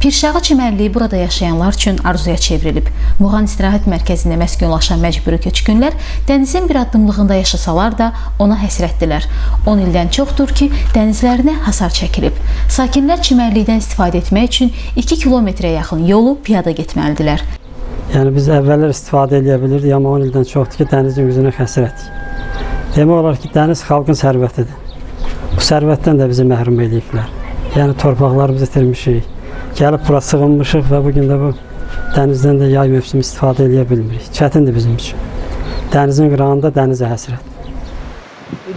Pirşağı çimərliyi burada yaşayanlar üçün arzuya çevrilib. Muğan istirahət mərkəzində məskunlaşan məcburi köçkünlər dənizin bir addımlığında yaşasalar da ona həsrətdilər. 10 ildən çoxdur ki, dənizlərinə hasar çəkilib. Sakinlər çimərlikdən istifadə etmək üçün 2 kilometrə yaxın yolu piyada getməlidirlər. Yəni biz əvvəllər istifadə edə bilirdik, amma 10 ildən çoxdur ki, dənizin üzünə həsrətik. Demək olar ki, dəniz xalqın sərvətidir. Bu sərvətdən də bizi məhrum ediblər. Yəni torpaqlarımızı itirmişik. Gəlib bura sığınmışıq və bugün də bu dənizdən də yay mövsümü istifadə edə bilmirik. Çətindir bizim üçün. Dənizin qırağında dənizə həsrət.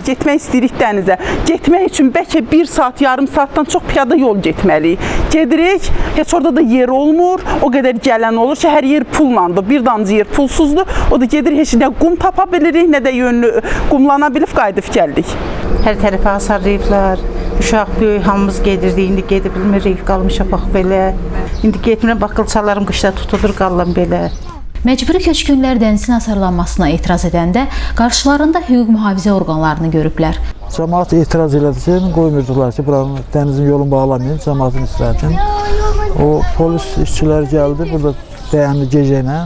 Getmək istəyirik dənizə. Getmək üçün bəlkə 1 saat, yarım saatdan çox piyada yol getməliyik. Gedirik, heç orada da yer olmur, o qədər gələn olur ki, hər yer pullandır. Bir damcı yer pulsuzdur, o da gedir, heç nə qum tapa bilirik, nə də yönlü qumlana bilib qayıdıb gəldik. Hər tərəfə hasarlayıblar. Uşaq böyük hamımız gedirdik, indi gedib bilmirik, qalmışaq bax belə. İndi getmirəm, bax qılçalarım qışda tutulur, qallam belə. Məcburi köçkünlər dənizin hasarlanmasına etiraz edəndə qarşılarında hüquq mühafizə orqanlarını görüblər. Cəmaət etiraz elədi ki, qoymurdular ki, buranın dənizin yolunu bağlamayın, cəmaətin istəyəcək. O polis işçiləri gəldi, burada dayandı gecəylə,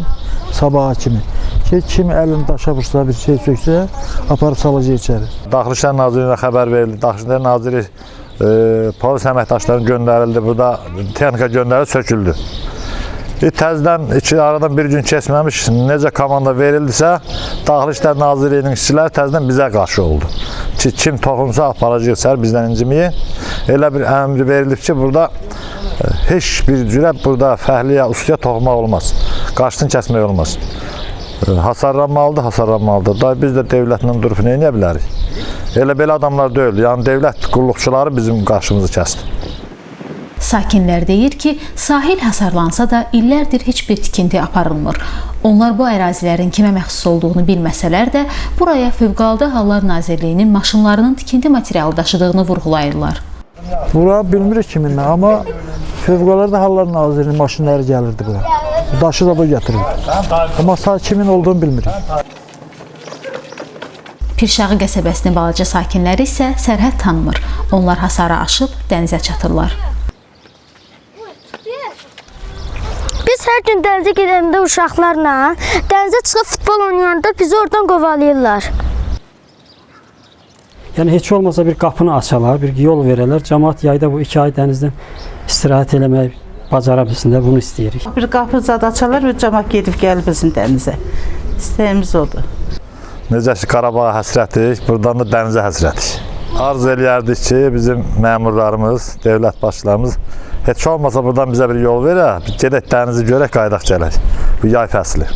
sabaha kimi. Ki, kim əlini daşa vursa, bir şey söksə, aparıb salacaq içəri. Daxili İşlər Nazirinə xəbər verildi. Daxili İşlər Naziri polis əməkdaşlarına göndərildi. Burada texnika göndərilib, söküldü. Təzədən aradan bir gün keçməmiş, necə komanda verildisə, Daxili İşlər Nazirliyinin işçiləri təzədən bizə qarşı oldu. Ki, kim toxunsa aparacaq içəri, bizdən inciməyin. Elə bir əmri verilib ki, burada heç bir cürə burada fəhliyə, ustaya toxunmaq olmaz. Qarşısını kəsmək olmaz. Hasarlanmalıdır. Da biz də dövlətlə durub nə edə bilərik? Elə belə adamlar deyil. Yəni dövlət qulluqçuları bizim qarşımızı kəsdi. Sakinlər deyir ki, sahil hasarlansa da illərdir heç bir tikinti aparılmır. Onlar bu ərazilərin kimə məxsus olduğunu bilməsələr də buraya Fövqəladə Hallar Nazirliyinin maşınlarının tikinti materialı daşıdığını vurğulayırlar. Bura bilmirik kiminlə, amma Fövqəladə Hallar Nazirliyinin maşınları gəlirdi bura. Daşı da bu gətirirdi. Amma kimin olduğunu bilmirik. Pirşağı qəsəbəsinin balaca sakinləri isə sərhəd tanımır. Onlar hasarı aşıb dənizə çatırlar. Biz hər gün dənizə gedəndə uşaqlarla dənizə çıxıb futbol oynayanda bizi oradan qovalayırlar. Yəni heç olmasa bir qapını açalar, bir yol verələr. Cəmaət yayda bu 2 ay dənizdən istirahət eləmək bacara bilsin də bunu istəyirik. Bir qapı zad açarlar və cəmaət gedib gəlir bizim dənizə. İstəyimiz odur. Necə ki, Qarabağa həsrətik, buradan da dənizə həsrətik. Arzu eləyərdik ki, bizim məmurlarımız, dövlət başçılarımız heç olmasa buradan bizə bir yol verə, gedək dənizi görək, qaydaq gələk. Bu yay fəsli.